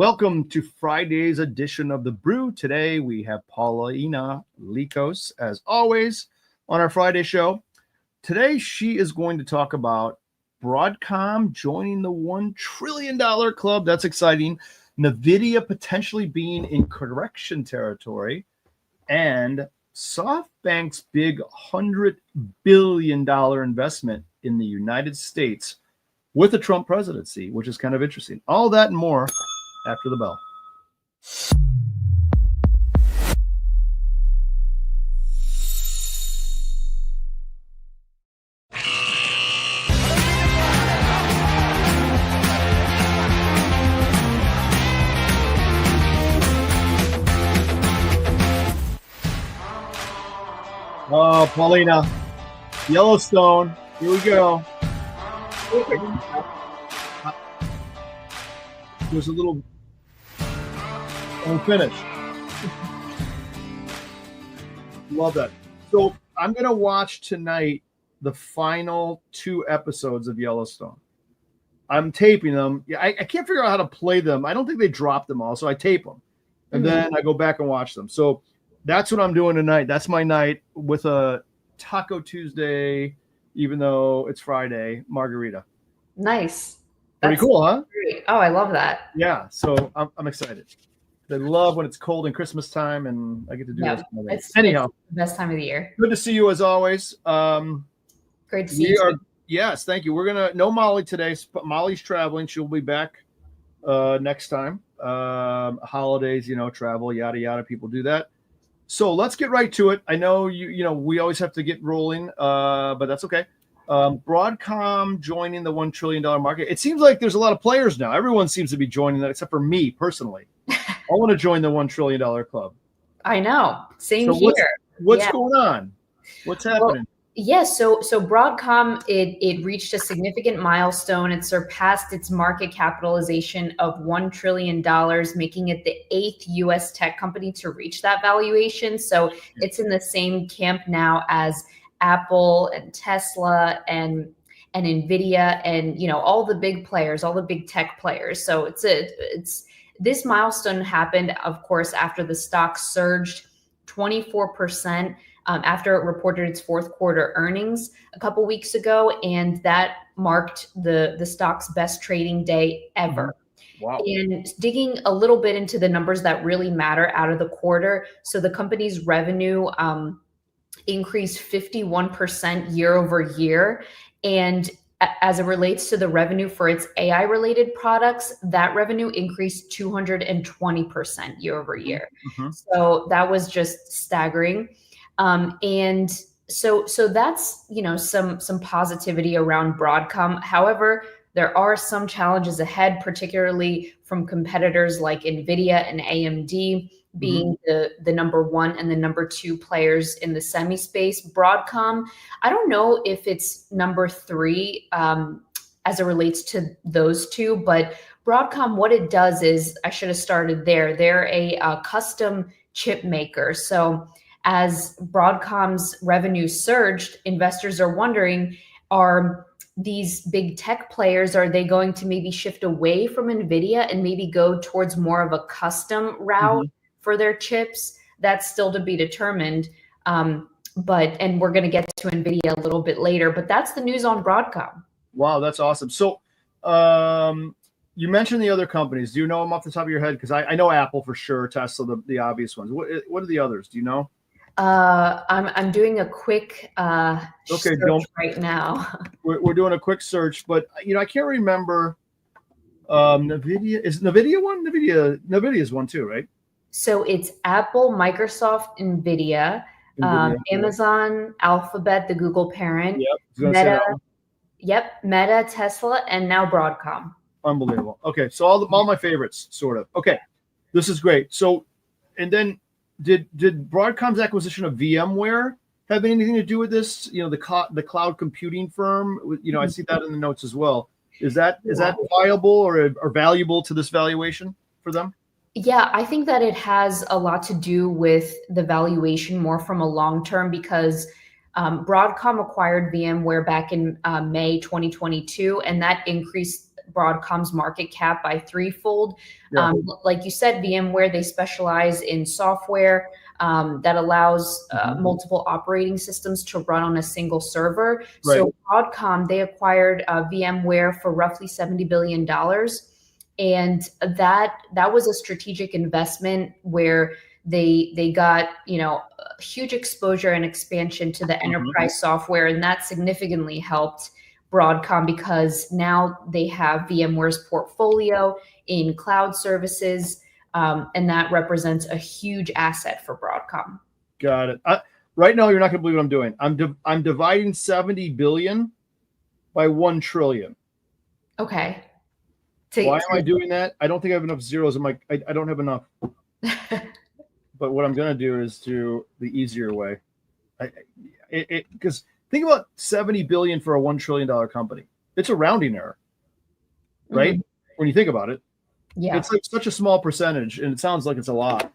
Welcome to Friday's edition of the Brew. Today we have Paulina Likos, as always, on our Friday show. Today she is going to talk about Broadcom joining the $1 trillion club. That's exciting. NVIDIA potentially being in correction territory, and SoftBank's big $100 billion investment in the United States with the Trump presidency, which is kind of interesting. All that and more after the bell. Oh, Paulina, Yellowstone. Here we go. There's a little unfinished. Love that. So I'm going to watch tonight the final 2 episodes of Yellowstone. I'm taping them. Yeah, I can't figure out how to play them. I don't think they dropped them all, so I tape them. And then I go back and watch them. So that's what I'm doing tonight. That's my night with a Taco Tuesday, even though it's Friday, margarita. Nice. Pretty cool, huh? Great. Oh, I love that. Yeah, so I'm excited. I love when it's cold in Christmas time, and I get to do this. Anyhow, it's the best time of the year. Good to see you as always. Great to see you. Yes, thank you. We're gonna no Molly today. Molly's traveling. She'll be back next time. Holidays, travel, yada yada. People do that. So let's get right to it. I know we always have to get rolling, but that's okay. Broadcom joining the $1 trillion market. It seems like there's a lot of players now. Everyone seems to be joining that, except for me personally. I want to join the $1 trillion club. I know. Same here. What's going on? What's happening? Yes. So Broadcom, it reached a significant milestone. It surpassed its market capitalization of $1 trillion, making it the 8th U.S. tech company to reach that valuation. So it's in the same camp now as Apple and Tesla and NVIDIA and all the big players, all the big tech players. So it's this milestone happened, of course, after the stock surged 24%. After it reported its fourth quarter earnings a couple weeks ago, and that marked the stock's best trading day ever. Wow. And digging a little bit into the numbers that really matter out of the quarter. So the company's revenue increased 51% year over year. And as it relates to the revenue for its AI related products, that revenue increased 220% year over year. So that was just staggering. And so that's, some positivity around Broadcom. However, there are some challenges ahead, particularly from competitors like NVIDIA and AMD being the number 1 and the number 2 players in the semi space. Broadcom, I don't know if it's number 3 as it relates to those two, but Broadcom, what it does is, I should have started there. They're a custom chip maker. So as Broadcom's revenue surged, investors are wondering, are these big tech players, are they going to maybe shift away from NVIDIA and maybe go towards more of a custom route for their chips? That's still to be determined. And we're going to get to NVIDIA a little bit later, but that's the news on Broadcom. Wow, that's awesome. So you mentioned the other companies. Do you know them off the top of your head? Because I know Apple for sure, Tesla, the obvious ones. What are the others? Do you know? I'm doing a quick search right now. We're doing a quick search, but I can't remember. NVIDIA is NVIDIA one. NVIDIA is one too, right? So it's Apple, Microsoft, NVIDIA, Amazon, Alphabet, the Google parent, Meta, Meta, Tesla, and now Broadcom. Unbelievable. Okay, so all my favorites, sort of. Okay, this is great. So, and then. Did Broadcom's acquisition of VMware have anything to do with this? The cloud computing firm. I see that in the notes as well. Is that viable or valuable to this valuation for them? Yeah, I think that it has a lot to do with the valuation more from a long term, because Broadcom acquired VMware back in May 2022, and that increased Broadcom's market cap by threefold. Yeah. Like you said, VMware, they specialize in software that allows multiple operating systems to run on a single server. Right. So Broadcom, they acquired VMware for roughly $70 billion. And that was a strategic investment where they got, huge exposure and expansion to the enterprise software, and that significantly helped Broadcom because now they have VMware's portfolio in cloud services, and that represents a huge asset for Broadcom. Got it. Right now, you're not going to believe what I'm doing. I'm dividing 70 billion by 1 trillion. Okay. Why am I doing that? I don't think I have enough zeros in my. I don't have enough. But what I'm going to do is do the easier way. Because think about 70 billion for a $1 trillion company. It's a rounding error, right? When you think about it, it's like such a small percentage, and it sounds like it's a lot.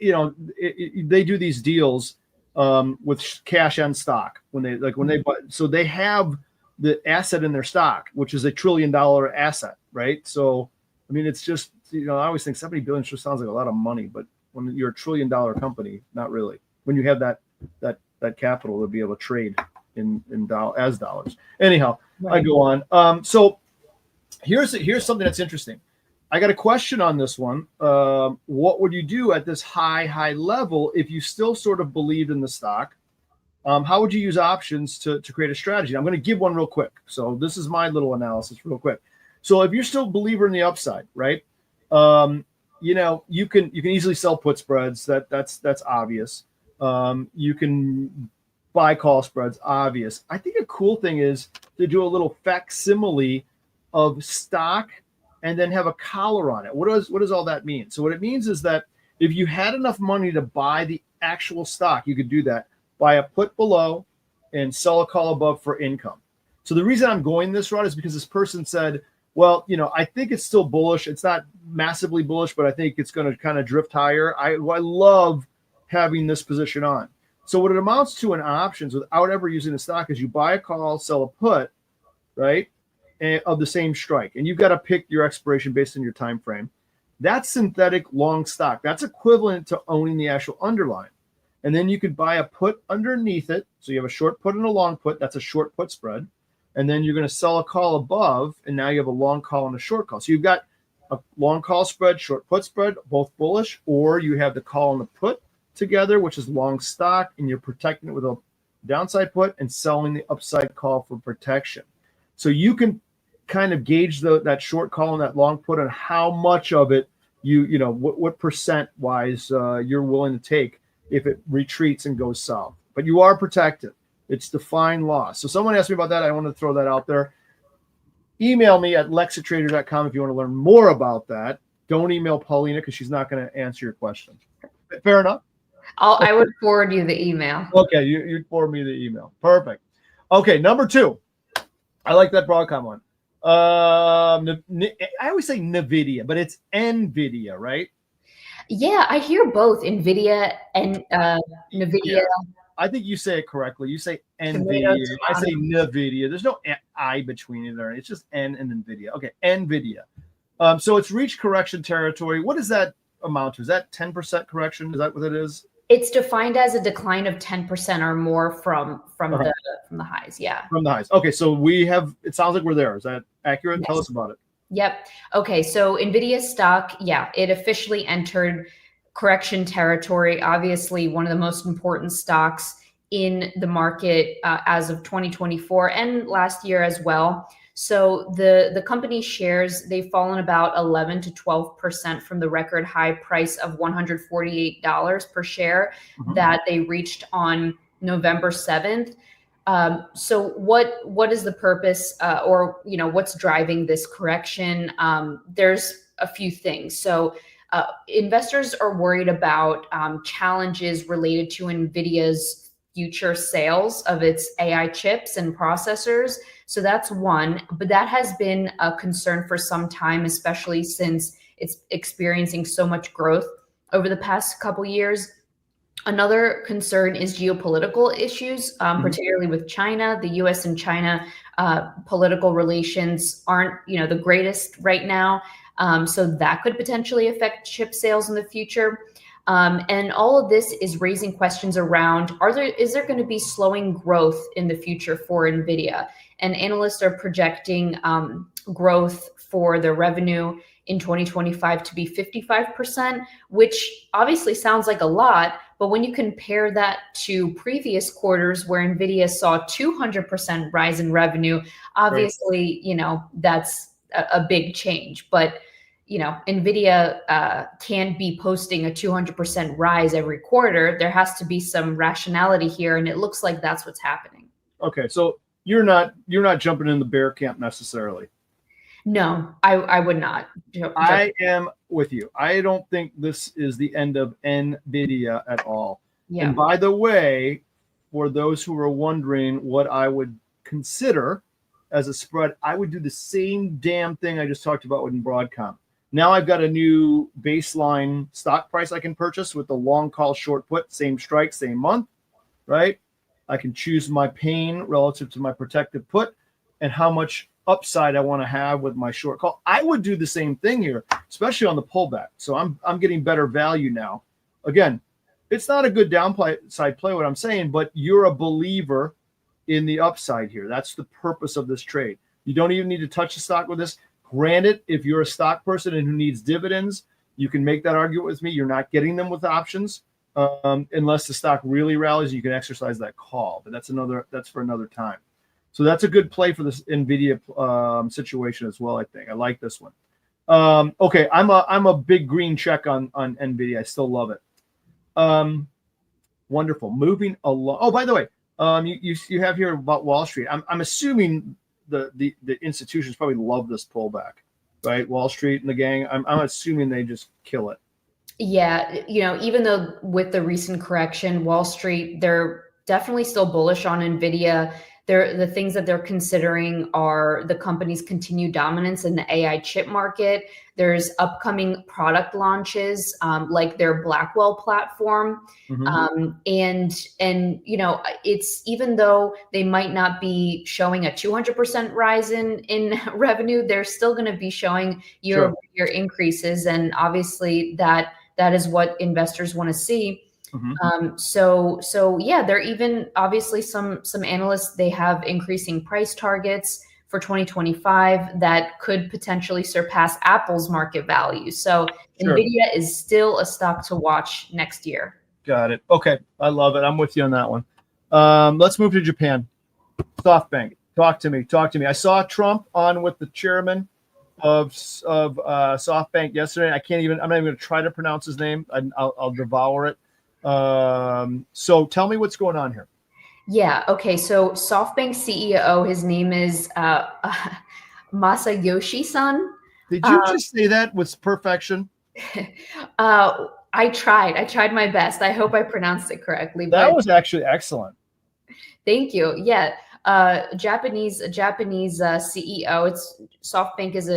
They do these deals with cash and stock when they buy. So they have the asset in their stock, which is $1 trillion asset, right? So, I mean, it's just, I always think 70 billion just sounds like a lot of money, but when you're $1 trillion company, not really. When you have that capital to be able to trade as dollars. Anyhow, right. I go on. So here's something that's interesting. I got a question on this one. What would you do at this high level if you still sort of believed in the stock? How would you use options to create a strategy? I'm going to give one real quick. So this is my analysis real quick. So if you're still a believer in the upside, right? You can easily sell put spreads. That's obvious. You can buy call spreads, obvious. I think a cool thing is to do a little facsimile of stock and then have a collar on it. What does all that mean? So what it means is that if you had enough money to buy the actual stock, you could do that. Buy a put below and sell a call above for income. So the reason I'm going this route is because this person said, well, I think it's still bullish. It's not massively bullish, but I think it's going to kind of drift higher. I love having this position on. So what it amounts to in options without ever using the stock is you buy a call, sell a put, right, of the same strike. And you've got to pick your expiration based on your time frame. That's synthetic long stock. That's equivalent to owning the actual underlying. And then you could buy a put underneath it. So you have a short put and a long put. That's a short put spread. And then you're going to sell a call above, and now you have a long call and a short call. So you've got a long call spread, short put spread, both bullish, or you have the call and the put together, which is long stock, and you're protecting it with a downside put and selling the upside call for protection. So you can kind of gauge that short call and that long put on how much of it what percent wise you're willing to take if it retreats and goes south. But you are protected. It's defined loss. So someone asked me about that. I want to throw that out there. Email me at lex@tradier.com if you want to learn more about that. Don't email Paulina because she's not going to answer your question. Fair enough? I would forward you the email. Okay, you forward me the email. Perfect. Okay, number 2. I like that Broadcom one. I always say NVIDIA, but it's NVIDIA, right? Yeah, I hear both NVIDIA and NVIDIA. Yeah. I think you say it correctly. You say NVIDIA. I say NVIDIA. There's no I between it. It's just N and NVIDIA. Okay, NVIDIA. So it's reached correction territory. What does that amount to? Is that 10% correction? Is that what it is? It's defined as a decline of 10% or more from the highs. Yeah. From the highs. Okay, so it sounds like we're there. Is that accurate? Yes. Tell us about it. Yep. Okay, so NVIDIA stock, it officially entered correction territory. Obviously, one of the most important stocks in the market as of 2024 and last year as well. So the company shares, they've fallen about 11 to 12% from the record high price of $148 per share that they reached on November 7th. So what is the purpose or what's driving this correction? There's a few things. So investors are worried about challenges related to NVIDIA's future sales of its AI chips and processors. So that's one, but that has been a concern for some time, especially since it's experiencing so much growth over the past couple years. Another concern is geopolitical issues, particularly with China. The U.S. and China political relations aren't, the greatest right now, so that could potentially affect chip sales in the future. And all of this is raising questions around: is there going to be slowing growth in the future for Nvidia? And analysts are projecting growth for the revenue in 2025 to be 55%, which obviously sounds like a lot. But when you compare that to previous quarters where Nvidia saw 200% rise in revenue, obviously, that's a big change. But Nvidia can't be posting a 200% rise every quarter. There has to be some rationality here, and it looks like that's what's happening. Okay, so you're not jumping in the bear camp necessarily. No, I would not. I am with you. I don't think this is the end of Nvidia at all. Yeah. And by the way, for those who are wondering what I would consider as a spread, I would do the same damn thing I just talked about with Broadcom. Now I've got a new baseline stock price I can purchase with the long call short put, same strike, same month, right? I can choose my pain relative to my protective put and how much upside I want to have with my short call. I would do the same thing here, especially on the pullback. So I'm getting better value now. Again, it's not a good downside play, what I'm saying, but you're a believer in the upside here. That's the purpose of this trade. You don't even need to touch the stock with this. Granted, if you're a stock person and who needs dividends, you can make that argument with me. You're not getting them with options unless the stock really rallies. You can exercise that call, but that's for another time. So that's a good play for this Nvidia situation as well. I think I like this one. Okay, I'm a big green check on Nvidia. I still love it. Wonderful. Moving along. Oh, by the way, you have here about Wall Street. I'm assuming the institutions probably love this pullback, right? Wall Street and the gang. I'm assuming they just kill it. Yeah, even though with the recent correction, Wall Street, they're definitely still bullish on Nvidia. The things that they're considering are the company's continued dominance in the AI chip market. There's upcoming product launches, like their Blackwell platform. Mm-hmm. And it's, even though they might not be showing a 200% rise in revenue, they're still going to be showing year-over-year increases. And obviously that is what investors want to see. Mm-hmm. So yeah, there are even obviously some analysts, they have increasing price targets for 2025 that could potentially surpass Apple's market value. So Nvidia is still a stock to watch next year. Got it. Okay, I love it. I'm with you on that one. Let's move to Japan. SoftBank. Talk to me. I saw Trump on with the chairman of SoftBank yesterday. I'm not even going to try to pronounce his name. I'll devour it. So tell me what's going on here. Yeah. Okay. So SoftBank CEO, his name is Masayoshi-san. Did you just say that with perfection? I tried my best. I hope I pronounced it correctly. That was actually excellent. Thank you. Yeah. Japanese CEO. It's SoftBank is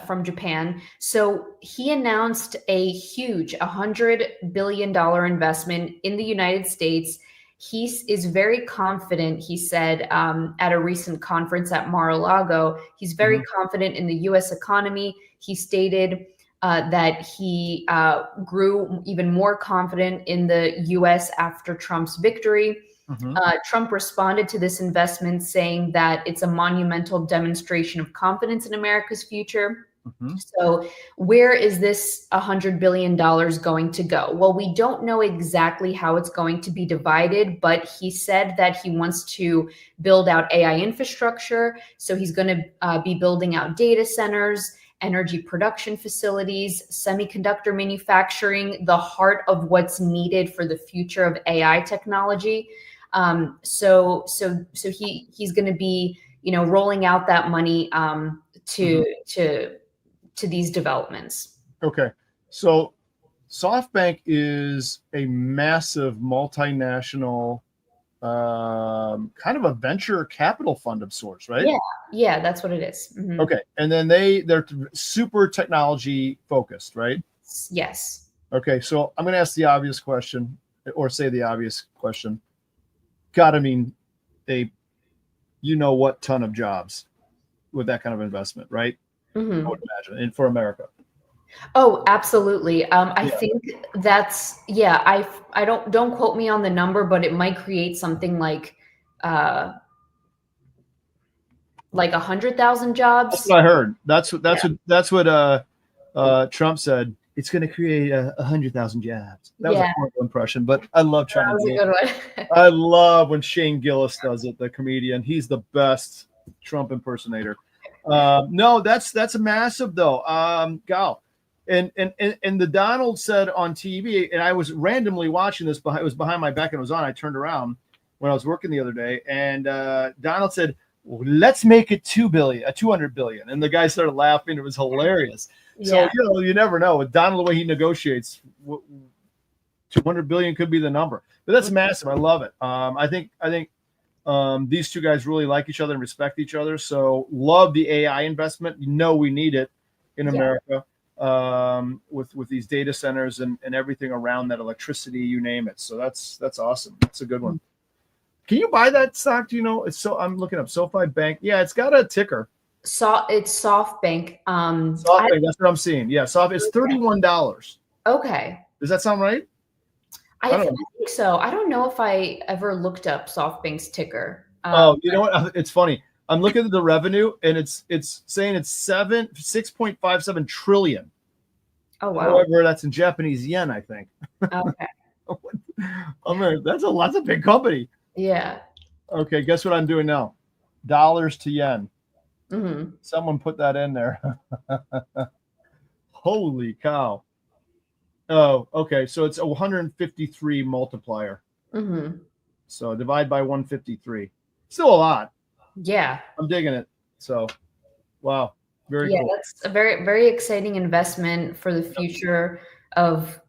from Japan. So he announced a huge $100 billion investment in the United States. He is very confident, he said at a recent conference at Mar-a-Lago, he's very confident in the U.S. economy. He stated that he grew even more confident in the U.S. after Trump's victory. Trump responded to this investment saying that it's a monumental demonstration of confidence in America's future. So where is this $100 billion going to go? Well, we don't know exactly how it's going to be divided, but he said that he wants to build out AI infrastructure. So he's going to be building out data centers, energy production facilities, semiconductor manufacturing, the heart of what's needed for the future of AI technology. So he's going to be, rolling out that money to these developments. Okay. So SoftBank is a massive multinational kind of a venture capital fund of sorts, right? Yeah, that's what it is. Okay. And then they're super technology focused, right? Yes. Okay, so I'm going to ask the obvious question, or say the obvious question. Gotta mean a, what ton of jobs with that kind of investment, right? I would imagine, and for America. Oh, absolutely. I Yeah. think that's I don't quote me on the number, but it might create something uh like 100,000 That's jobs. what I heard. Yeah. That's what Trump said. It's going to create 100,000 jobs. That was a Yeah, horrible impression, but I love trying that to was do a it. good one. I love when Shane Gillis does it, the comedian. He's the best Trump impersonator. No, that's a massive though. Gal, and the Donald said on TV, and I was randomly watching this. It was behind my back and it was on. I turned around when I was working the other day, and Donald said, "Let's make it 200 billion." And the guy started laughing. It was hilarious. So Yeah. you never know with Donald the way he negotiates. 200 billion could be the number, but that's massive. I love it. I think these two guys really like each other and respect each other. So love the AI investment. We need it in America with these data centers and everything around that, electricity, you name it. So that's awesome. That's a good one. Can you buy that stock? Do you know? I'm looking up SoFi Bank. Yeah, it's got a ticker. It's SoftBank. SoftBank. That's what I'm seeing. Yeah, it's $31. Okay. Does that sound right? I think so. I don't know if I ever looked up SoftBank's ticker. You know what? It's funny. I'm looking at the revenue, and it's saying it's 6.57 trillion. Oh wow! However, that's in Japanese yen, I think. Okay. That's a big company. Yeah. Okay, guess what I'm doing now? Dollars to yen. Mm-hmm. Someone put that in there. Holy cow! Oh, okay. So it's a 153 multiplier. Mm-hmm. So divide by 153. Still a lot. Yeah. I'm digging it. So, wow. Very cool. That's a very, very exciting investment for the future of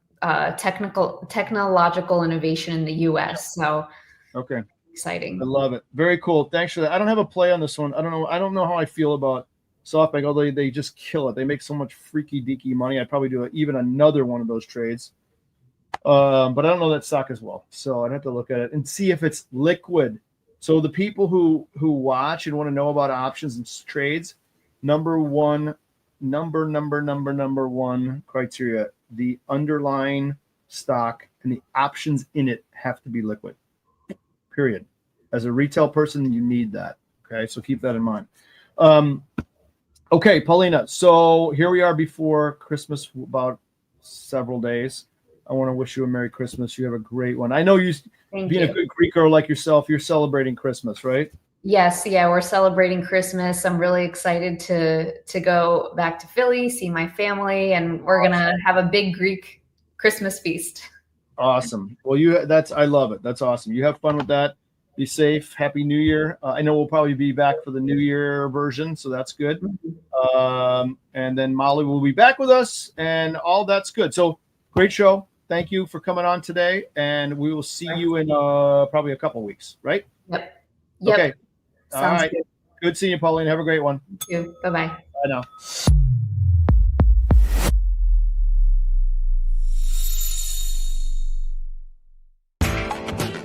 technological innovation in the U.S. So, okay. Exciting. I love it. Very cool. Thanks for that. I don't have a play on this one. I don't know how I feel about SoftBank, although they just kill it. They make so much freaky deaky money. I'd probably do even another one of those trades. But I don't know that stock as well. So I'd have to look at it and see if it's liquid. So the people who watch and want to know about options and trades, number one criteria, the underlying stock and the options in it have to be liquid. Period. As a retail person, you need that. Okay, so keep that in mind. Okay, Paulina. So here we are before Christmas, about several days. I want to wish you a Merry Christmas. You have a great one. I know being a good Greek girl like yourself, you're celebrating Christmas, right? Yes, yeah, we're celebrating Christmas. I'm really excited to go back to Philly, see my family, and we're gonna have a big Greek Christmas feast. Awesome. Well, I love it. That's awesome. You have fun with that. Be safe. Happy New Year. I know we'll probably be back for the New Year version, so that's good. And then Molly will be back with us, and all that's good. So great show. Thank you for coming on today, and we will see you in probably a couple weeks, right? Yep. Okay. Sounds all right. Good. Good seeing you, Pauline. Have a great one. You too. Bye-bye. Bye now.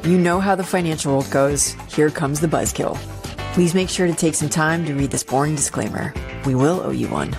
You know how the financial world goes. Here comes the buzzkill. Please make sure to take some time to read this boring disclaimer. We will owe you one.